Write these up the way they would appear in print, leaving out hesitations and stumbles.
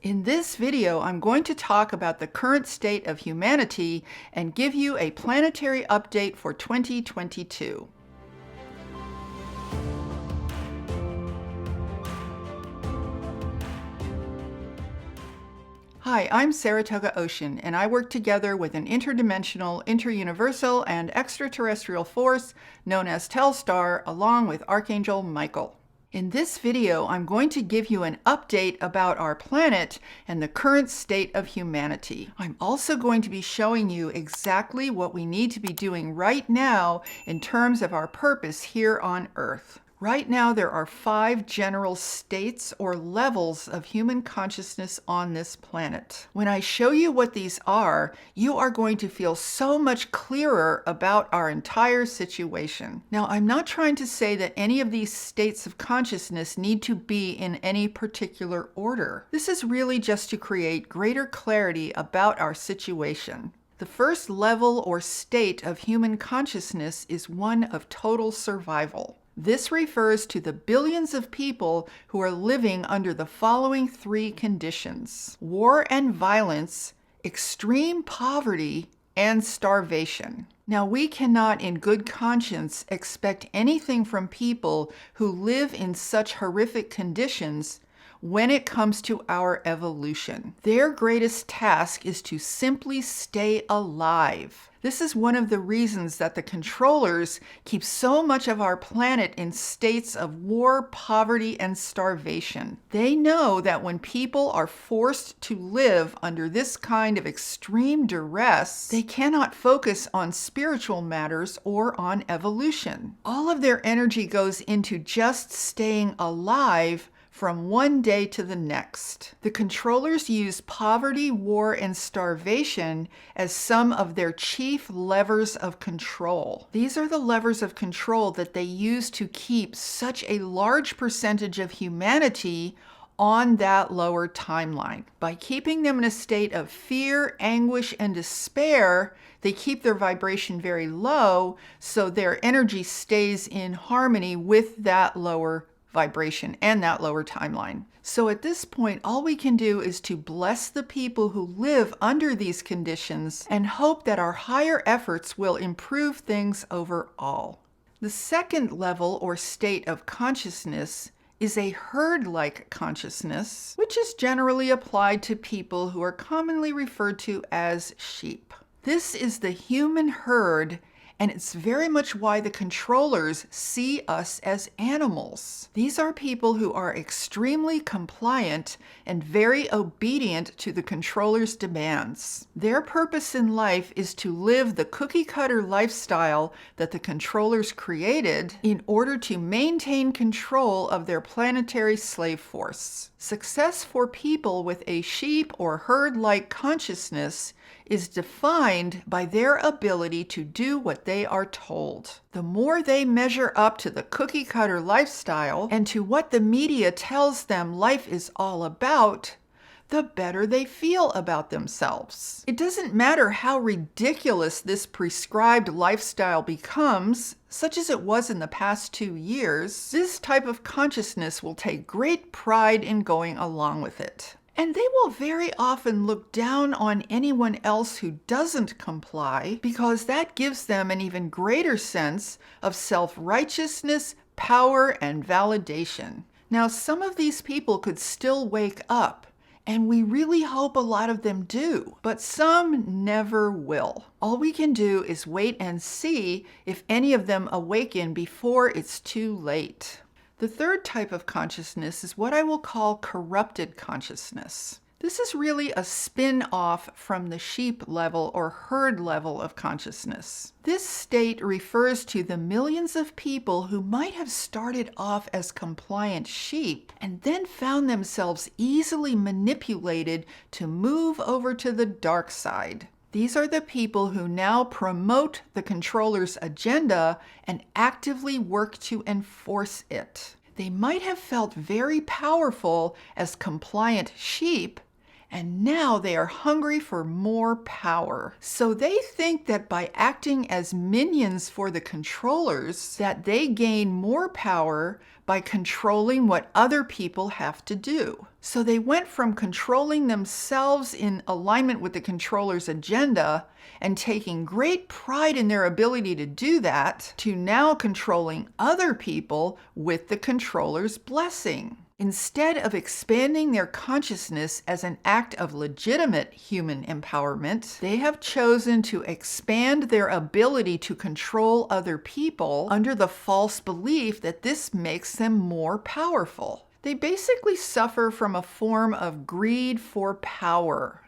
In this video, I'm going to talk about the current state of humanity and give you a planetary update for 2022. Hi, I'm Saratoga Ocean, and I work together with an interdimensional, interuniversal, and extraterrestrial force known as Telstar, along with Archangel Michael. In this video, I'm going to give you an update about our planet and the current state of humanity. I'm also going to be showing you exactly what we need to be doing right now in terms of our purpose here on Earth. Right now, there are 5 general states or levels of human consciousness on this planet. When I show you what these are, you are going to feel so much clearer about our entire situation. Now, I'm not trying to say that any of these states of consciousness need to be in any particular order. This is really just to create greater clarity about our situation. The first level or state of human consciousness is one of total survival. This refers to the billions of people who are living under the following 3 conditions: war and violence, extreme poverty, and starvation. Now, we cannot in good conscience expect anything from people who live in such horrific conditions when it comes to our evolution. Their greatest task is to simply stay alive. This is one of the reasons that the controllers keep so much of our planet in states of war, poverty, and starvation. They know that when people are forced to live under this kind of extreme duress, they cannot focus on spiritual matters or on evolution. All of their energy goes into just staying alive from one day to the next. The controllers use poverty, war, and starvation as some of their chief levers of control. These are the levers of control that they use to keep such a large percentage of humanity on that lower timeline. By keeping them in a state of fear, anguish, and despair, they keep their vibration very low, so their energy stays in harmony with that lower vibration and that lower timeline. So at this point, all we can do is to bless the people who live under these conditions and hope that our higher efforts will improve things overall. The second level or state of consciousness is a herd-like consciousness, which is generally applied to people who are commonly referred to as sheep. This is the human herd, and it's very much why the controllers see us as animals. These are people who are extremely compliant and very obedient to the controllers' demands. Their purpose in life is to live the cookie-cutter lifestyle that the controllers created in order to maintain control of their planetary slave force. Success for people with a sheep or herd-like consciousness is defined by their ability to do what they are told. The more they measure up to the cookie-cutter lifestyle and to what the media tells them life is all about, the better they feel about themselves. It doesn't matter how ridiculous this prescribed lifestyle becomes, such as it was in the past 2 years, this type of consciousness will take great pride in going along with it. And they will very often look down on anyone else who doesn't comply, because that gives them an even greater sense of self-righteousness, power, and validation. Now, some of these people could still wake up, and we really hope a lot of them do, but some never will. All we can do is wait and see if any of them awaken before it's too late. The third type of consciousness is what I will call corrupted consciousness. This is really a spin-off from the sheep level or herd level of consciousness. This state refers to the millions of people who might have started off as compliant sheep and then found themselves easily manipulated to move over to the dark side. These are the people who now promote the controller's agenda and actively work to enforce it. They might have felt very powerful as compliant sheep, And now they are hungry for more power. So they think that by acting as minions for the controllers, that they gain more power by controlling what other people have to do. So they went from controlling themselves in alignment with the controller's agenda and taking great pride in their ability to do that, to now controlling other people with the controller's blessing. Instead of expanding their consciousness as an act of legitimate human empowerment, they have chosen to expand their ability to control other people under the false belief that this makes them more powerful. They basically suffer from a form of greed for power.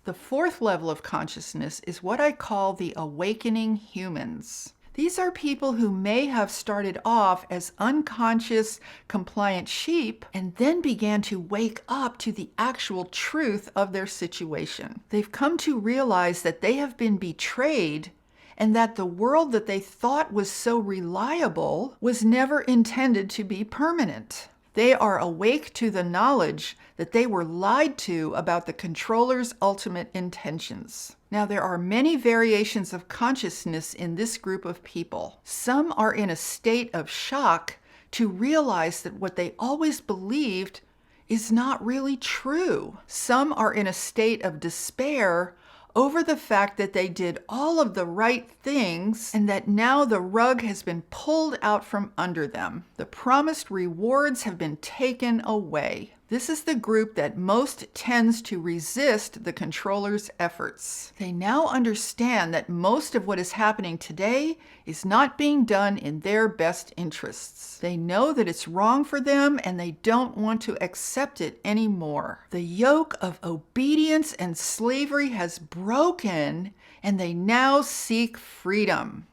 The fourth level of consciousness is what I call the awakening humans. These are people who may have started off as unconscious, compliant sheep and then began to wake up to the actual truth of their situation. They've come to realize that they have been betrayed and that the world that they thought was so reliable was never intended to be permanent. They are awake to the knowledge that they were lied to about the controller's ultimate intentions. Now, there are many variations of consciousness in this group of people. Some are in a state of shock to realize that what they always believed is not really true. Some are in a state of despair over the fact that they did all of the right things and that now the rug has been pulled out from under them. The promised rewards have been taken away. This is the group that most tends to resist the controller's efforts. They now understand that most of what is happening today is not being done in their best interests. They know that it's wrong for them and they don't want to accept it anymore. The yoke of obedience and slavery has broken and they now seek freedom.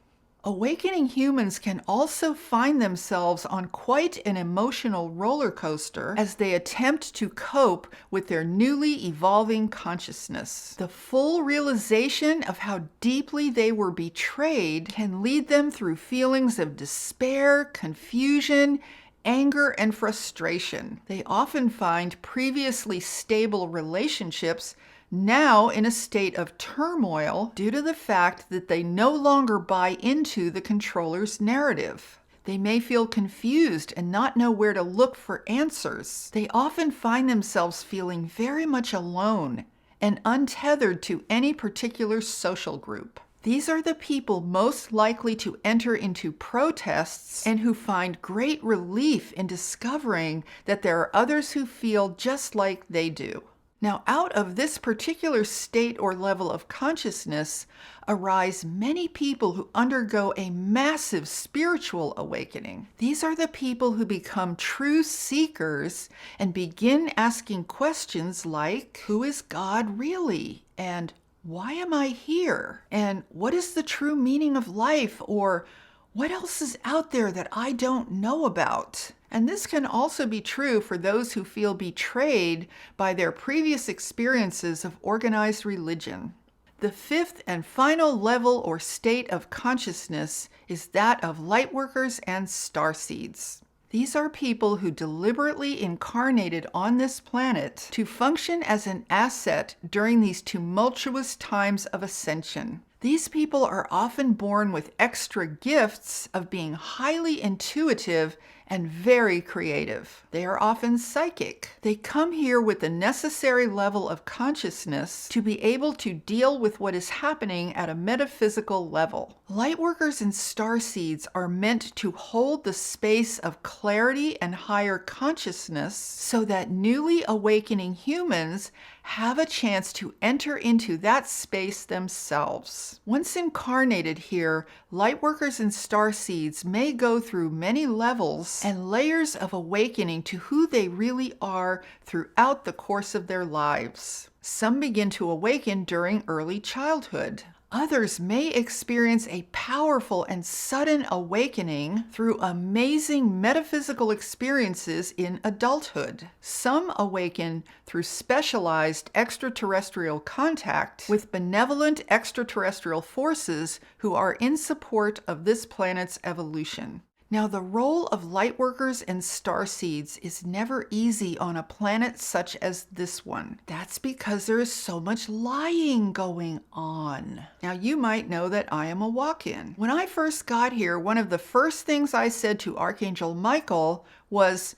Awakening humans can also find themselves on quite an emotional roller coaster as they attempt to cope with their newly evolving consciousness. The full realization of how deeply they were betrayed can lead them through feelings of despair, confusion, anger, and frustration. They often find previously stable relationships now in a state of turmoil due to the fact that they no longer buy into the controller's narrative. They may feel confused and not know where to look for answers. They often find themselves feeling very much alone and untethered to any particular social group. These are the people most likely to enter into protests and who find great relief in discovering that there are others who feel just like they do. Now, out of this particular state or level of consciousness arise many people who undergo a massive spiritual awakening. These are the people who become true seekers and begin asking questions like, who is God really? And why am I here? And what is the true meaning of life? Or what else is out there that I don't know about? And this can also be true for those who feel betrayed by their previous experiences of organized religion. The fifth and final level or state of consciousness is that of lightworkers and starseeds. These are people who deliberately incarnated on this planet to function as an asset during these tumultuous times of ascension. These people are often born with extra gifts of being highly intuitive and very creative. They are often psychic. They come here with the necessary level of consciousness to be able to deal with what is happening at a metaphysical level. Lightworkers and starseeds are meant to hold the space of clarity and higher consciousness so that newly awakening humans have a chance to enter into that space themselves. Once incarnated here, lightworkers and starseeds may go through many levels and layers of awakening to who they really are throughout the course of their lives. Some begin to awaken during early childhood. Others may experience a powerful and sudden awakening through amazing metaphysical experiences in adulthood. Some awaken through specialized extraterrestrial contact with benevolent extraterrestrial forces who are in support of this planet's evolution. Now, the role of lightworkers and starseeds is never easy on a planet such as this one. That's because there is so much lying going on. Now, you might know that I am a walk-in. When I first got here, one of the first things I said to Archangel Michael was,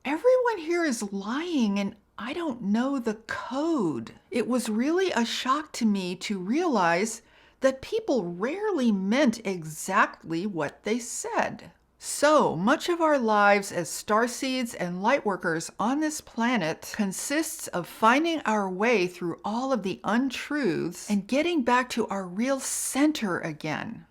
"Everyone here is lying and I don't know the code." It was really a shock to me to realize that people rarely meant exactly what they said. So much of our lives as starseeds and lightworkers on this planet consists of finding our way through all of the untruths and getting back to our real center again.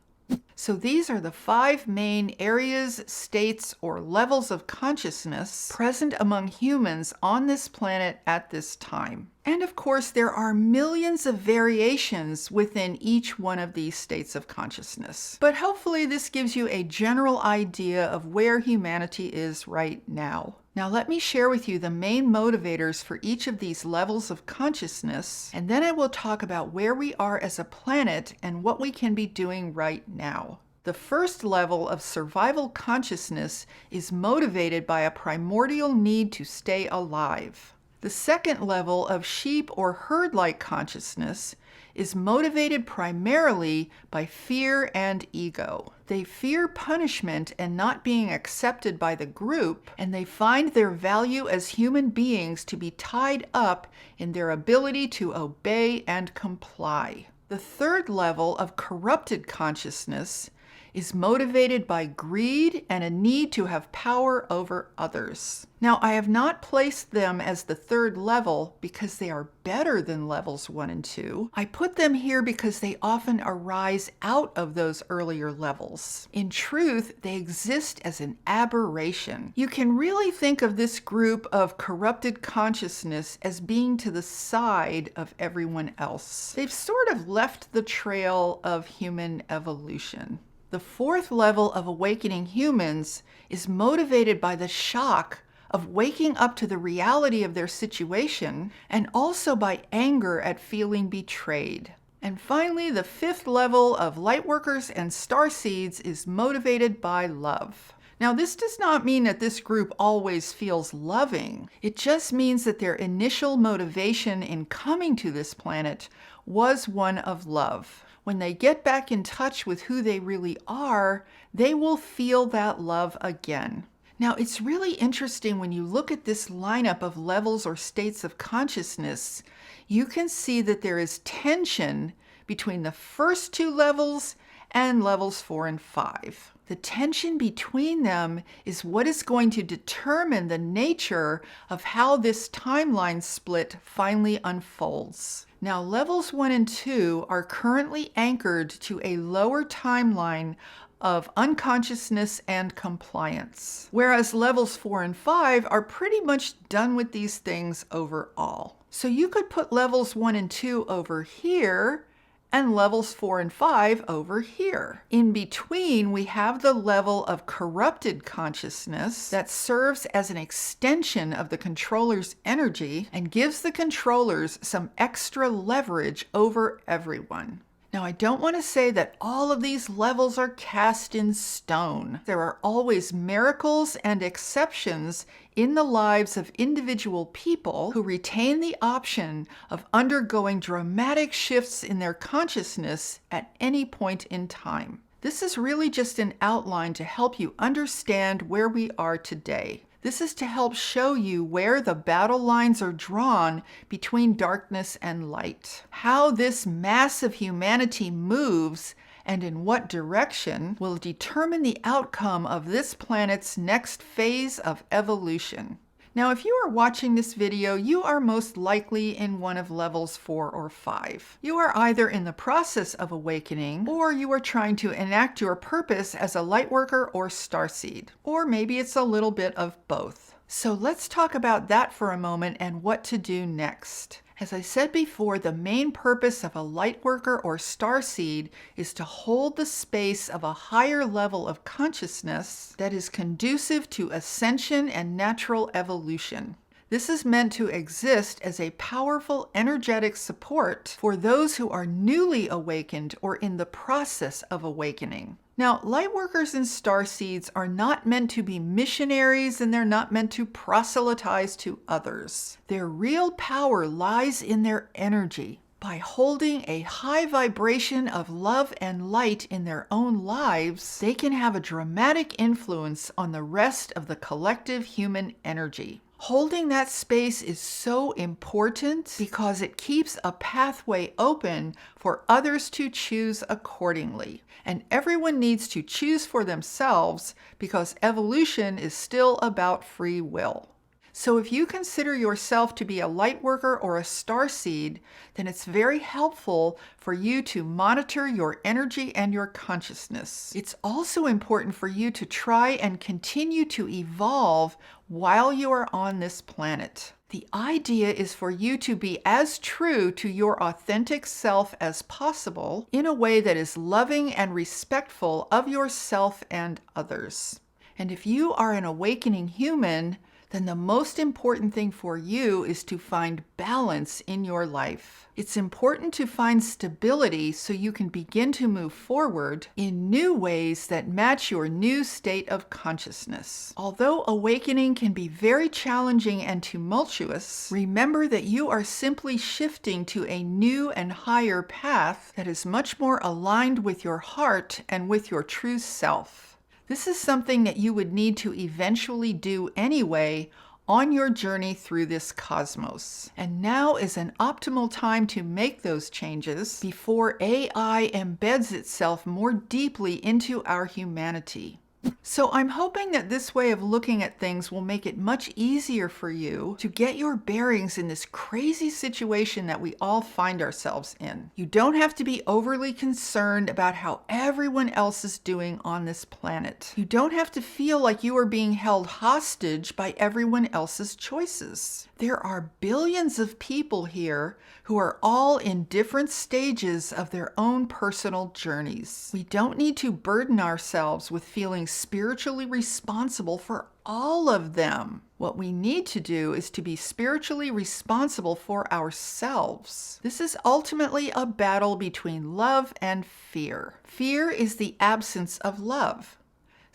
So these are the 5 main areas, states, or levels of consciousness present among humans on this planet at this time. And of course, there are millions of variations within each one of these states of consciousness. But hopefully this gives you a general idea of where humanity is right now. Now let me share with you the main motivators for each of these levels of consciousness, and then I will talk about where we are as a planet and what we can be doing right now. The first level of survival consciousness is motivated by a primordial need to stay alive. The second level of sheep or herd-like consciousness is motivated primarily by fear and ego. They fear punishment and not being accepted by the group, and they find their value as human beings to be tied up in their ability to obey and comply. The third level of corrupted consciousness is motivated by greed and a need to have power over others. Now, I have not placed them as the third level because they are better than levels 1 and 2. I put them here because they often arise out of those earlier levels. In truth, they exist as an aberration. You can really think of this group of corrupted consciousness as being to the side of everyone else. They've sort of left the trail of human evolution. The fourth level of awakening humans is motivated by the shock of waking up to the reality of their situation and also by anger at feeling betrayed. And finally, the fifth level of lightworkers and starseeds is motivated by love. Now, this does not mean that this group always feels loving. It just means that their initial motivation in coming to this planet was one of love. When they get back in touch with who they really are, they will feel that love again. Now, it's really interesting when you look at this lineup of levels or states of consciousness, you can see that there is tension between the first 2 levels and levels 4 and 5. The tension between them is what is going to determine the nature of how this timeline split finally unfolds. Now, levels 1 and 2 are currently anchored to a lower timeline of unconsciousness and compliance, whereas levels 4 and 5 are pretty much done with these things overall. So you could put levels 1 and 2 over here and levels 4 and 5 over here. In between, we have the level of corrupted consciousness that serves as an extension of the controller's energy and gives the controllers some extra leverage over everyone. Now, I don't want to say that all of these levels are cast in stone. There are always miracles and exceptions in the lives of individual people who retain the option of undergoing dramatic shifts in their consciousness at any point in time. This is really just an outline to help you understand where we are today. This is to help show you where the battle lines are drawn between darkness and light. How this mass of humanity moves and in what direction will determine the outcome of this planet's next phase of evolution. Now, if you are watching this video, you are most likely in one of levels 4 or 5. You are either in the process of awakening, or you are trying to enact your purpose as a lightworker or starseed. Or maybe it's a little bit of both. So let's talk about that for a moment and what to do next. As I said before, the main purpose of a lightworker or starseed is to hold the space of a higher level of consciousness that is conducive to ascension and natural evolution. This is meant to exist as a powerful energetic support for those who are newly awakened or in the process of awakening. Now, lightworkers and starseeds are not meant to be missionaries, and they're not meant to proselytize to others. Their real power lies in their energy. By holding a high vibration of love and light in their own lives, they can have a dramatic influence on the rest of the collective human energy. Holding that space is so important because it keeps a pathway open for others to choose accordingly. And everyone needs to choose for themselves because evolution is still about free will. So if you consider yourself to be a lightworker or a starseed, then it's very helpful for you to monitor your energy and your consciousness. It's also important for you to try and continue to evolve while you are on this planet. The idea is for you to be as true to your authentic self as possible in a way that is loving and respectful of yourself and others. And if you are an awakening human, then the most important thing for you is to find balance in your life. It's important to find stability so you can begin to move forward in new ways that match your new state of consciousness. Although awakening can be very challenging and tumultuous, remember that you are simply shifting to a new and higher path that is much more aligned with your heart and with your true self. This is something that you would need to eventually do anyway on your journey through this cosmos. And now is an optimal time to make those changes before AI embeds itself more deeply into our humanity. So I'm hoping that this way of looking at things will make it much easier for you to get your bearings in this crazy situation that we all find ourselves in. You don't have to be overly concerned about how everyone else is doing on this planet. You don't have to feel like you are being held hostage by everyone else's choices. There are billions of people here who are all in different stages of their own personal journeys. We don't need to burden ourselves with feeling spiritually responsible for all of them. What we need to do is to be spiritually responsible for ourselves. This is ultimately a battle between love and fear. Fear is the absence of love.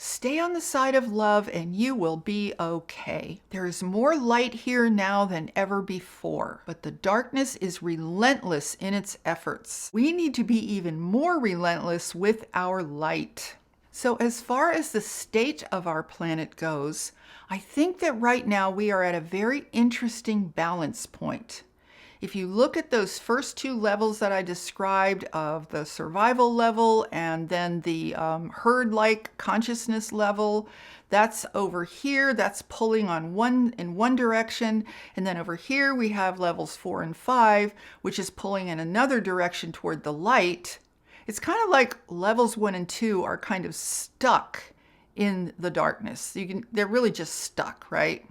Stay on the side of love and you will be okay. There is more light here now than ever before, but the darkness is relentless in its efforts. We need to be even more relentless with our light. So as far as the state of our planet goes, I think that right now we are at a very interesting balance point. If you look at those first two levels that I described of the survival level and then the herd-like consciousness level, that's over here, that's pulling in one direction. And then over here we have levels 4 and 5, which is pulling in another direction toward the light. It's kind of like levels 1 and 2 are kind of stuck in the darkness. They're really just stuck, right?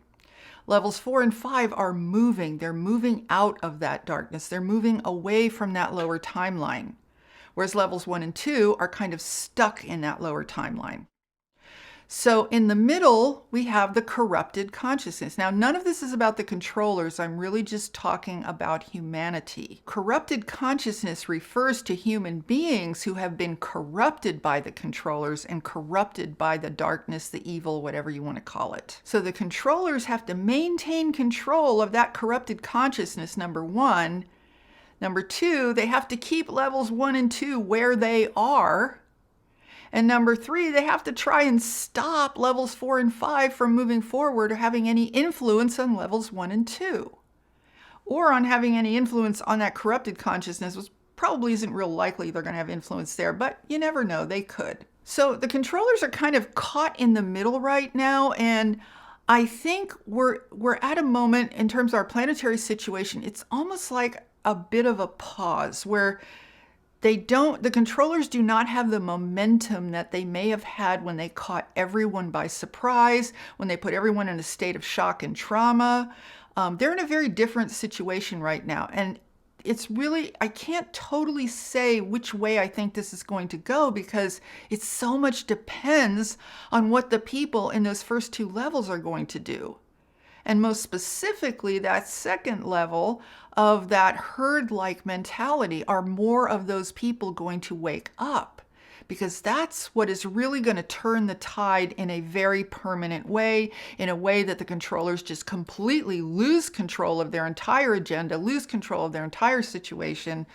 Levels 4 and 5 are moving. They're moving out of that darkness. They're moving away from that lower timeline. Whereas levels 1 and 2 are kind of stuck in that lower timeline. So in the middle, we have the corrupted consciousness. Now, none of this is about the controllers. I'm really just talking about humanity. Corrupted consciousness refers to human beings who have been corrupted by the controllers and corrupted by the darkness, the evil, whatever you want to call it. So the controllers have to maintain control of that corrupted consciousness, number one. Number two, they have to keep levels 1 and 2 where they are. And number 3, they have to try and stop levels 4 and 5 from moving forward or having any influence on levels 1 and 2. Or on having any influence on that corrupted consciousness, which probably isn't real likely they're going to have influence there, but you never know, they could. So the controllers are kind of caught in the middle right now, and I think we're at a moment in terms of our planetary situation, it's almost like a bit of a pause where the controllers do not have the momentum that they may have had when they caught everyone by surprise, when they put everyone in a state of shock and trauma. They're in a very different situation right now. And it's really, I can't totally say which way I think this is going to go because it so much depends on what the people in those first 2 levels are going to do. And most specifically, that second level of that herd-like mentality, are more of those people going to wake up? Because that's what is really going to turn the tide in a very permanent way, in a way that the controllers just completely lose control of their entire agenda, lose control of their entire situation.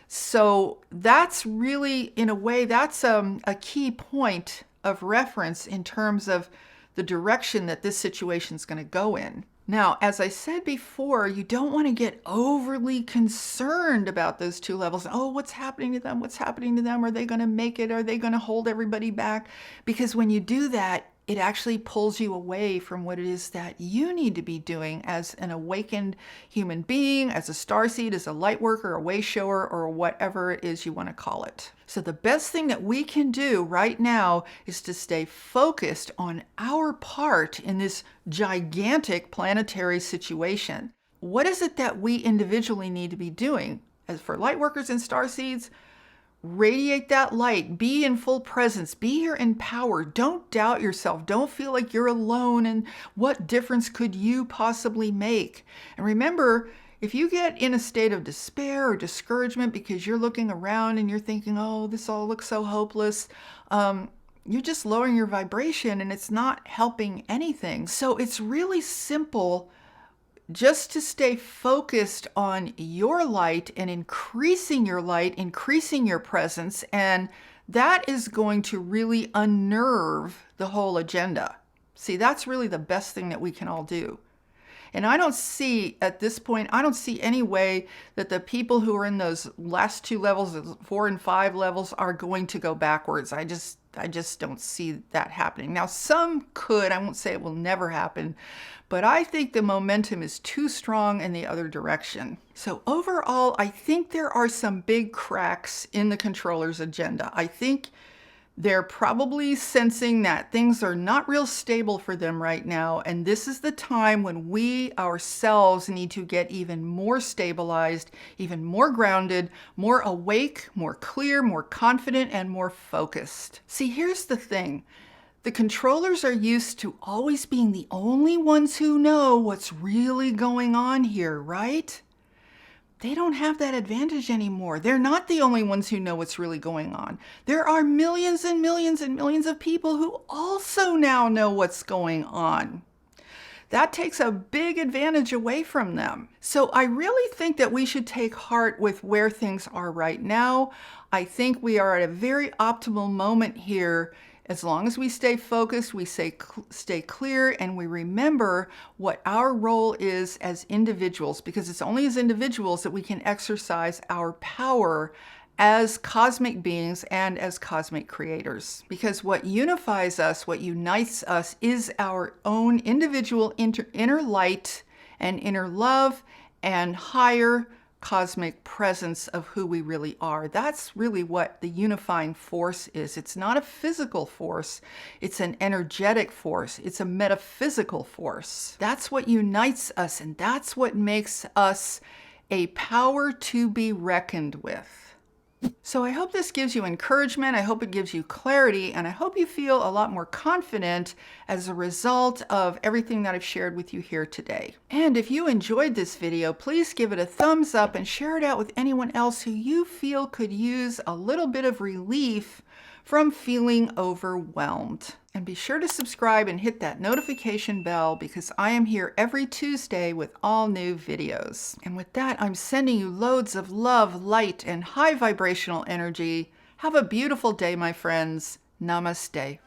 So that's really, in a way, that's a key point of reference in terms of the direction that this situation is going to go in. Now, as I said before, you don't want to get overly concerned about those two levels. Oh, what's happening to them? What's happening to them? Are they going to make it? Are they going to hold everybody back? Because when you do that, it actually pulls you away from what it is that you need to be doing as an awakened human being, as a starseed, as a light worker, a way shower, or whatever it is you want to call it. So the best thing that we can do right now is to stay focused on our part in this gigantic planetary situation. What is it that we individually need to be doing? As for light workers and starseeds, radiate that light, be in full presence, be here in power. Don't doubt yourself. Don't feel like you're alone, and what difference could you possibly make? And remember, if you get in a state of despair or discouragement because you're looking around and you're thinking, oh, this all looks so hopeless, you're just lowering your vibration and it's not helping anything. So it's really simple just to stay focused on your light and increasing your light, increasing your presence, and that is going to really unnerve the whole agenda. See, that's really the best thing that we can all do. And I don't see, at this point, I don't see any way that the people who are in those last two levels, 4 and 5 levels, are going to go backwards. I just don't see that happening. Now, some could. I won't say it will never happen, but I think the momentum is too strong in the other direction. So overall, I think there are some big cracks in the controller's agenda. I think they're probably sensing that things are not real stable for them right now, and this is the time when we ourselves need to get even more stabilized, even more grounded, more awake, more clear, more confident, and more focused. See, here's the thing. The controllers are used to always being the only ones who know what's really going on here, right? They don't have that advantage anymore. They're not the only ones who know what's really going on. There are millions and millions and millions of people who also now know what's going on. That takes a big advantage away from them. So I really think that we should take heart with where things are right now. I think we are at a very optimal moment here. As long as we stay focused, we stay clear, and we remember what our role is as individuals, because it's only as individuals that we can exercise our power as cosmic beings and as cosmic creators. Because what unifies us, what unites us, is our own individual inner light and inner love and higher cosmic presence of who we really are. That's really what the unifying force is. It's not a physical force. It's an energetic force. It's a metaphysical force. That's what unites us, and that's what makes us a power to be reckoned with. So I hope this gives you encouragement. I hope it gives you clarity, and I hope you feel a lot more confident as a result of everything that I've shared with you here today. And if you enjoyed this video, please give it a thumbs up and share it out with anyone else who you feel could use a little bit of relief from feeling overwhelmed. And be sure to subscribe and hit that notification bell, because I am here every Tuesday with all new videos. And with that, I'm sending you loads of love, light, and high vibrational energy. Have a beautiful day, my friends. Namaste.